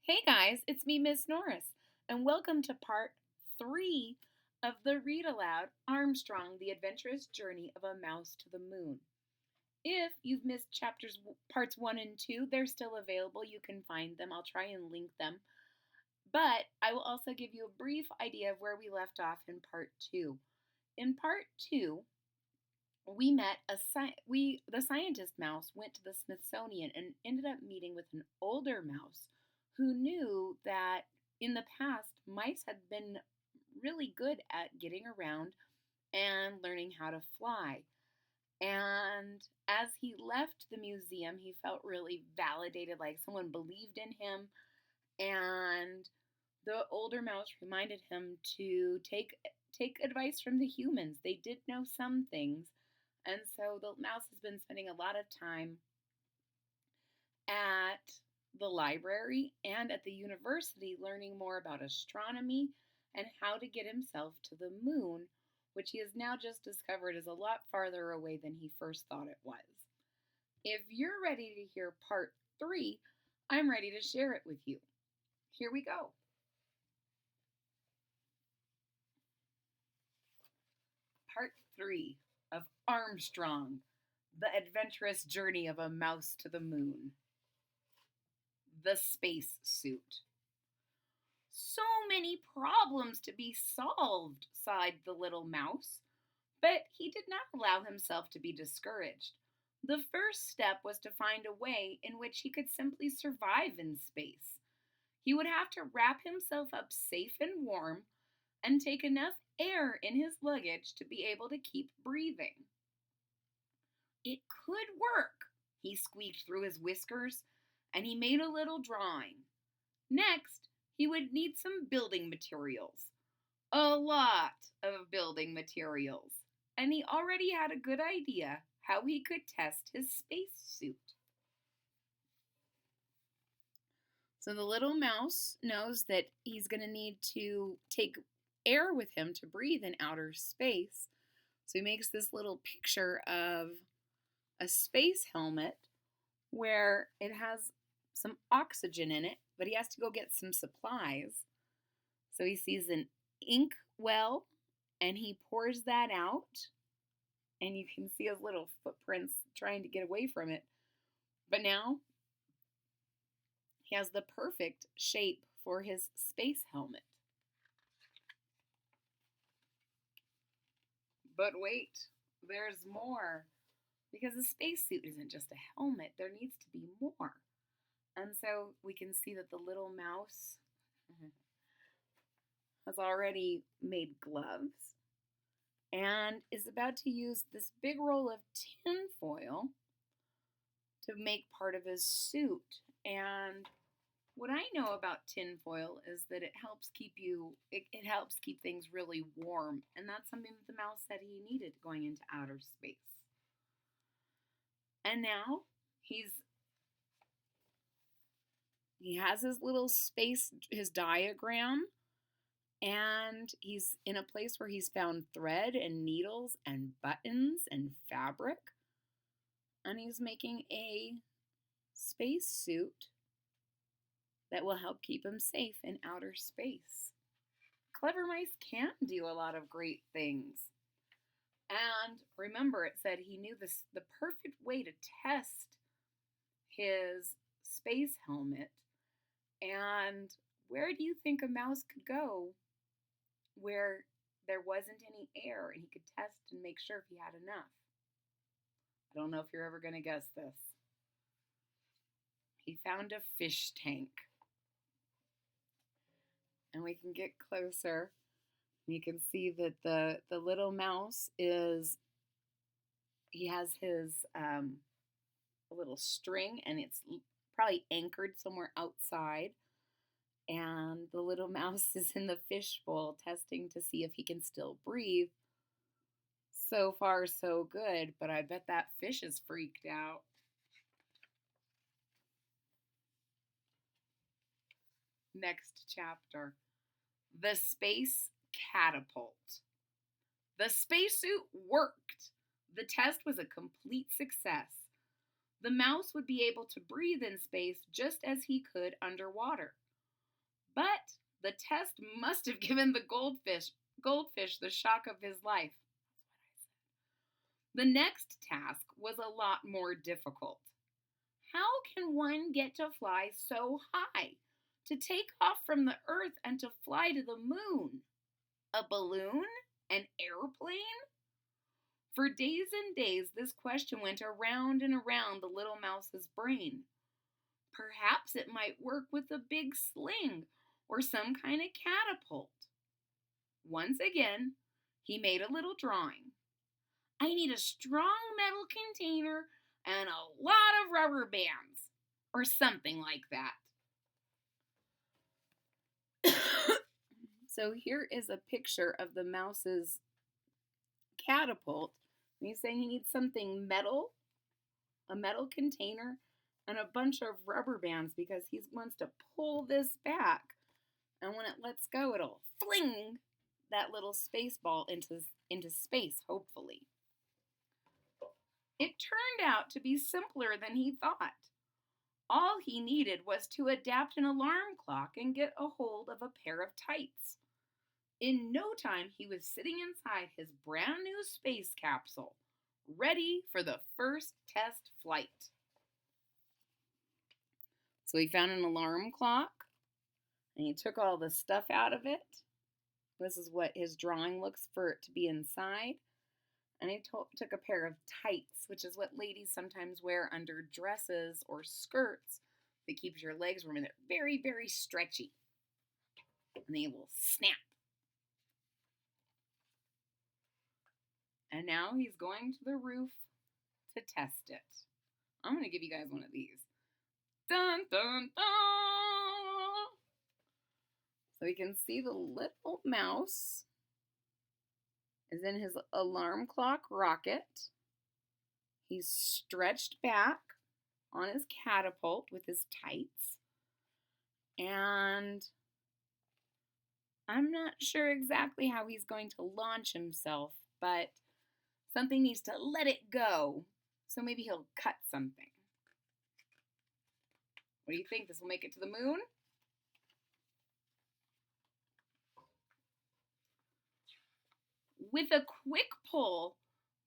Hey guys, it's me, Miss Norris, and welcome to part 3 of the Read Aloud Armstrong, The Adventurous Journey of a Mouse to the Moon. If you've missed parts 1 and 2, they're still available. You can find them. I'll try and link them. But I will also give you a brief idea of where we left off in part 2. In part 2, we met the scientist mouse went to the Smithsonian and ended up meeting with an older mouse who knew that in the past mice had been really good at getting around and learning how to fly. And as he left the museum, he felt really validated, like someone believed in him. And the older mouse reminded him to take advice from the humans. They did know some things. And so the mouse has been spending a lot of time at the library and at the university learning more about astronomy and how to get himself to the moon, which he has now just discovered is a lot farther away than he first thought it was. If you're ready to hear part 3, I'm ready to share it with you. Here we go. Part 3 of Armstrong, The Adventurous Journey of a Mouse to the Moon. The space suit. So many problems to be solved, sighed the little mouse. But he did not allow himself to be discouraged. The first step was to find a way in which he could simply survive in space. He would have to wrap himself up safe and warm and take enough air in his luggage to be able to keep breathing. It could work, he squeaked through his whiskers, and he made a little drawing. Next, he would need some building materials. A lot of building materials. And he already had a good idea how he could test his spacesuit. So the little mouse knows that he's going to need to take air with him to breathe in outer space. So he makes this little picture of a space helmet where it has some oxygen in it, but he has to go get some supplies. So he sees an ink well and he pours that out, and you can see his little footprints trying to get away from it. But now he has the perfect shape for his space helmet. But wait, there's more. Because a spacesuit isn't just a helmet, there needs to be more. And so we can see that the little mouse has already made gloves and is about to use this big roll of tin foil to make part of his suit. And what I know about tin foil is that it helps keep things really warm. And that's something that the mouse said he needed going into outer space. And now he has his little space, his diagram, and he's in a place where he's found thread and needles and buttons and fabric. And he's making a space suit that will help keep him safe in outer space. Clever mice can do a lot of great things. And remember, it said he knew the perfect way to test his space helmet. And where do you think a mouse could go where there wasn't any air and he could test and make sure if he had enough? I don't know if you're ever going to guess this. He found a fish tank. And we can get closer. You can see that the little mouse he has his a little string, and it's probably anchored somewhere outside. And the little mouse is in the fishbowl testing to see if he can still breathe. So far, so good, but I bet that fish is freaked out. Next chapter. The Space Catapult. The spacesuit worked. The test was a complete success. The mouse would be able to breathe in space just as he could underwater. But the test must have given the goldfish the shock of his life. The next task was a lot more difficult. How can one get to fly so high? To take off from the earth and to fly to the moon? A balloon? An airplane? For days and days, this question went around and around the little mouse's brain. Perhaps it might work with a big sling or some kind of catapult. Once again, he made a little drawing. I need a strong metal container and a lot of rubber bands, or something like that. So here is a picture of the mouse's catapult. And he's saying he needs something metal, a metal container, and a bunch of rubber bands because he wants to pull this back. And when it lets go, it'll fling that little space ball into space, hopefully. It turned out to be simpler than he thought. All he needed was to adapt an alarm clock and get a hold of a pair of tights. In no time, he was sitting inside his brand new space capsule, ready for the first test flight. So he found an alarm clock, and he took all the stuff out of it. This is what his drawing looks for it to be inside. And he took a pair of tights, which is what ladies sometimes wear under dresses or skirts that keeps your legs warm, and they're very, very stretchy. And they will snap. And now he's going to the roof to test it. I'm going to give you guys one of these. Dun, dun, dun! So you can see the little mouse is in his alarm clock rocket. He's stretched back on his catapult with his tights. And I'm not sure exactly how he's going to launch himself, but something needs to let it go. So maybe he'll cut something. What do you think? This will make it to the moon? With a quick pull,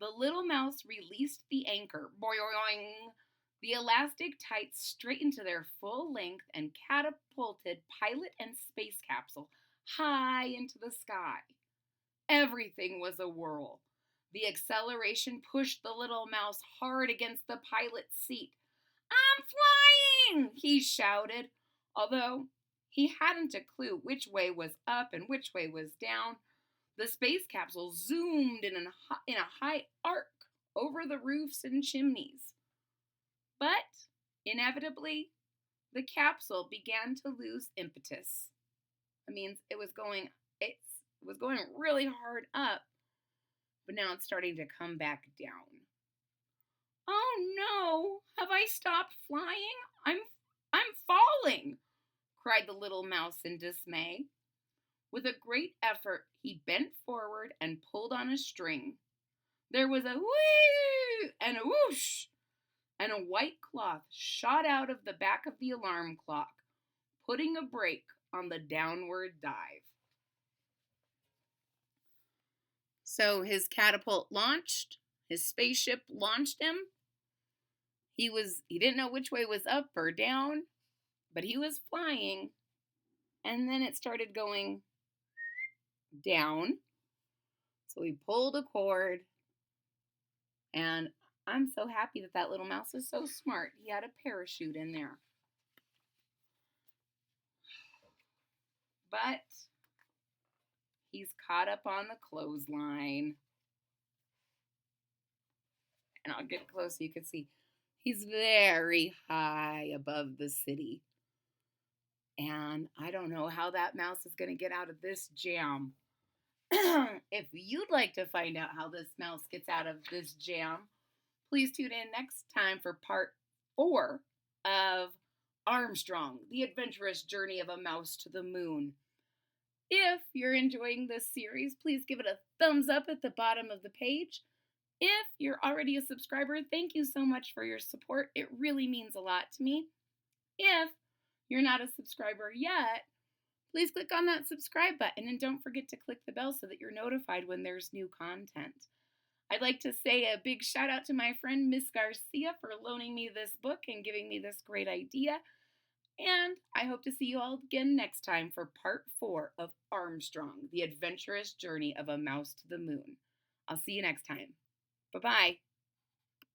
the little mouse released the anchor. Boing! The elastic tights straightened to their full length and catapulted pilot and space capsule high into the sky. Everything was a whirl. The acceleration pushed the little mouse hard against the pilot's seat. I'm flying, he shouted, although he hadn't a clue which way was up and which way was down. The space capsule zoomed in a high arc over the roofs and chimneys. But, inevitably, the capsule began to lose impetus. That means it was going really hard up, but now it's starting to come back down. Oh no, have I stopped flying? I'm falling, cried the little mouse in dismay. With a great effort, he bent forward and pulled on a string. There was a whee and a whoosh, and a white cloth shot out of the back of the alarm clock, putting a brake on the downward dive. So his catapult launched, his spaceship launched him. He didn't know which way was up or down, but he was flying, and then it started going down. So he pulled a cord, and I'm so happy that little mouse is so smart. He had a parachute in there. But he's caught up on the clothesline. And I'll get close so you can see. He's very high above the city. And I don't know how that mouse is going to get out of this jam. If you'd like to find out how this mouse gets out of this jam, please tune in next time for part 4 of Armstrong, the Adventurous Journey of a Mouse to the Moon. If you're enjoying this series, please give it a thumbs up at the bottom of the page. If you're already a subscriber, thank you so much for your support. It really means a lot to me. If you're not a subscriber yet, Please click on that subscribe button and don't forget to click the bell so that you're notified when there's new content. I'd like to say a big shout out to my friend Miss Garcia for loaning me this book and giving me this great idea. And I hope to see you all again next time for part 4 of Armstrong, the Adventurous Journey of a Mouse to the Moon. I'll see you next time. Bye-bye.